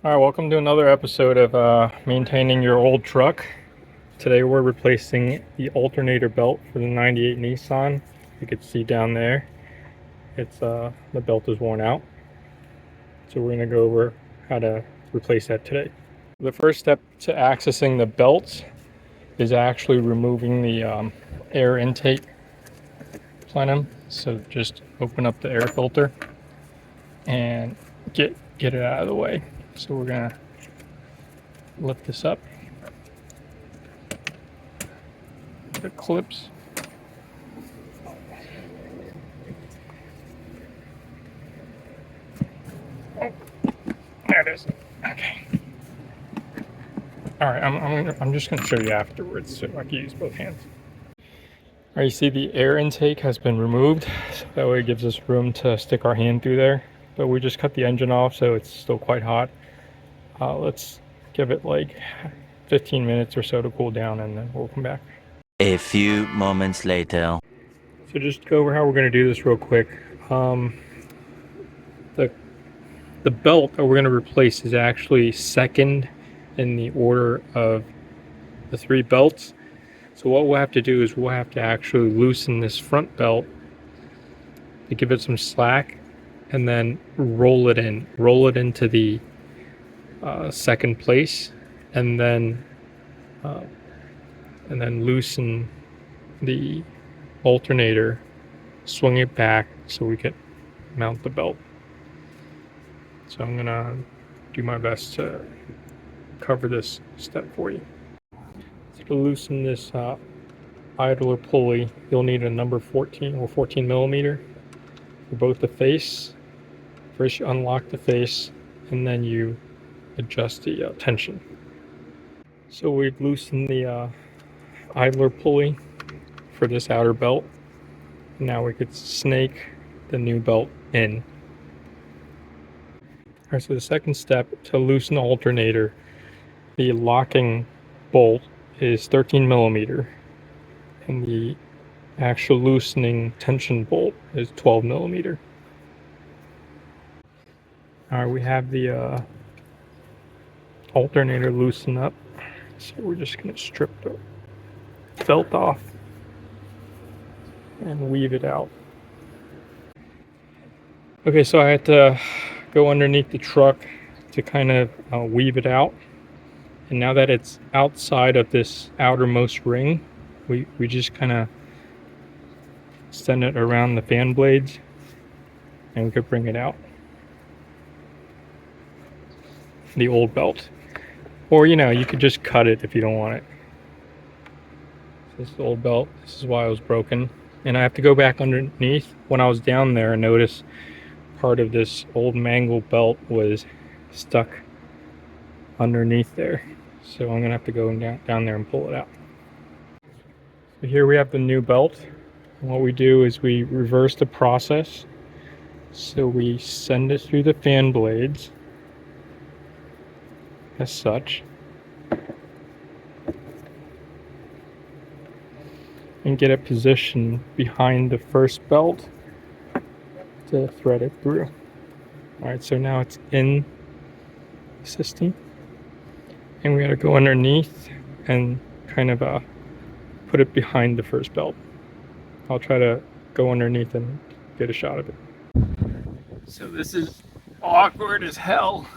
All right, welcome to another episode of maintaining your old truck. Today we're replacing the alternator belt for the 98 Nissan. You can see down there, it's the belt is worn out. So we're gonna go over how to replace that today. The first step to accessing the belt is actually removing the air intake plenum. So just open up the air filter and get it out of the way. So we're gonna lift this up. The clips. Oh, there it is. Okay. All right, I'm just gonna show you afterwards so I can use both hands. All right, you see the air intake has been removed, so that way it gives us room to stick our hand through there. But we just cut the engine off, so it's still quite hot. Let's give it like 15 minutes or so to cool down, and then we'll come back. A few moments later. So just go over how we're gonna do this real quick. The belt that we're gonna replace is actually second in the order of the three belts. So what we'll have to do is we'll have to actually loosen this front belt to give it some slack, and then roll it into the second place, and then loosen the alternator, swing it back so we can mount the belt. So I'm gonna do my best to cover this step for you. So to loosen this idler pulley, you'll need a number 14 or 14 millimeter for both the face. First you unlock the face, and then you adjust the tension. So we've loosened the idler pulley for this outer belt. Now we could snake the new belt in. All right, so the second step to loosen the alternator, the locking bolt is 13 millimeter, and the actual loosening tension bolt is 12 millimeter. All right, we have the alternator loosened up, so we're just going to strip the belt off and weave it out. Okay, so I had to go underneath the truck to kind of weave it out, and now that it's outside of this outermost ring, we just kind of send it around the fan blades, and we could bring it out, the old belt. Or you could just cut it if you don't want it. This is the old belt. This is why it was broken, and I have to go back underneath. When I was down there, I noticed part of this old mangled belt was stuck underneath there, so I'm gonna have to go down there and pull it out. So here we have the new belt, and what we do is we reverse the process. So we send it through the fan blades as such, and get it positioned behind the first belt to thread it through. All right, so now it's in the system, and we got to go underneath and kind of put it behind the first belt. I'll try to go underneath and get a shot of it. So this is awkward as hell.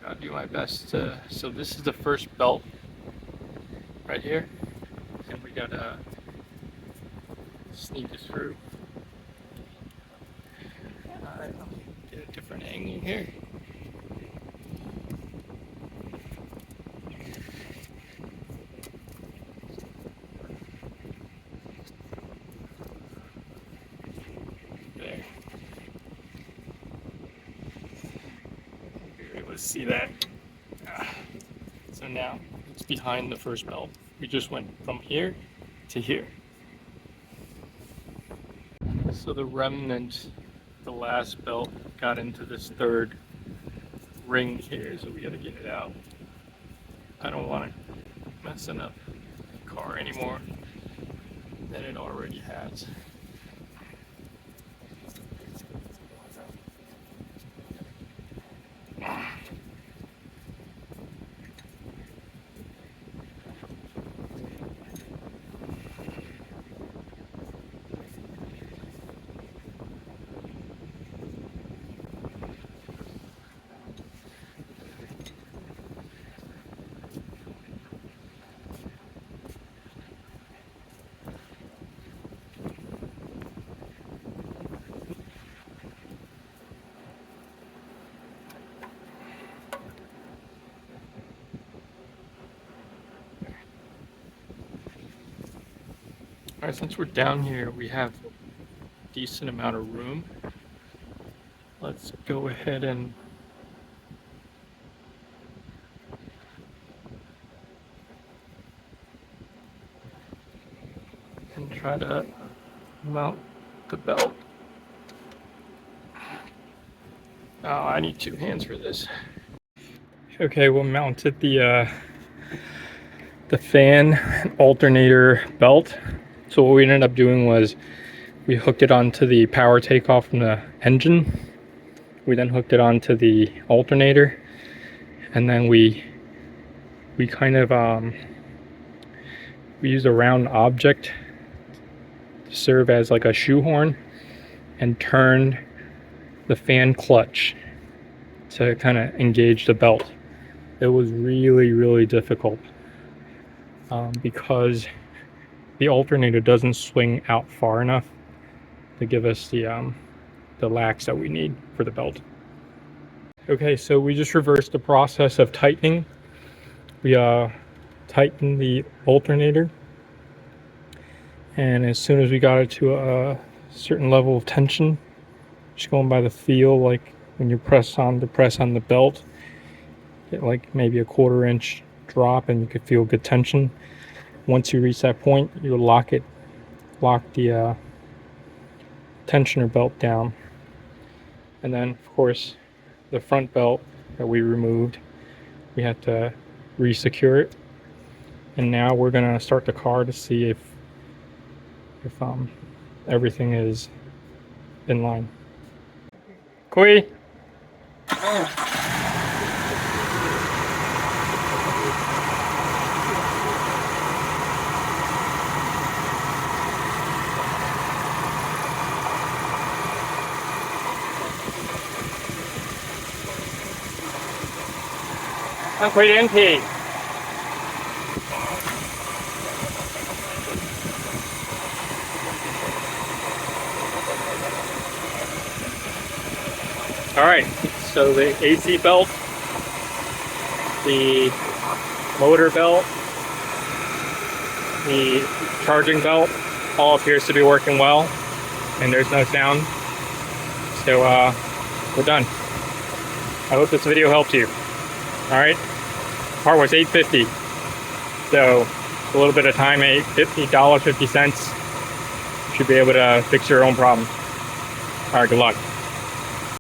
I'll do my best to. So this is the first belt right here, and we gotta sneak it through. Alright, I'll get a different angle here. There. You're able to see that. So now it's behind the first belt. We just went from here to here. So the remnant, the last belt, got into this third ring here, so we gotta get it out. I don't want it messing up the car anymore than it already has. Alright, since we're down here, we have a decent amount of room. Let's go ahead and try to mount the belt. Oh, I need two hands for this. Okay, we mounted the fan alternator belt. So what we ended up doing was we hooked it onto the power takeoff from the engine. We then hooked it onto the alternator, and then we kind of we used a round object to serve as like a shoehorn and turned the fan clutch to kind of engage the belt. It was really difficult because the alternator doesn't swing out far enough to give us the lax that we need for the belt. Okay, so we just reversed the process of tightening. We tightened the alternator, and as soon as we got it to a certain level of tension, just going by the feel, like when you press on the belt, get like maybe a 1/4 inch drop and you could feel good tension. Once you reach that point, you lock the tensioner belt down, and then of course the front belt that we removed, we had to re-secure it. And now we're gonna start the car to see if everything is in line. Kui. All right, so the AC belt, the motor belt, the charging belt, all appears to be working well, and there's no sound. So we're done. I hope this video helped you. All right, part was $8.50, so a little bit of time, $50.50. Should be able to fix your own problem. All right, good luck.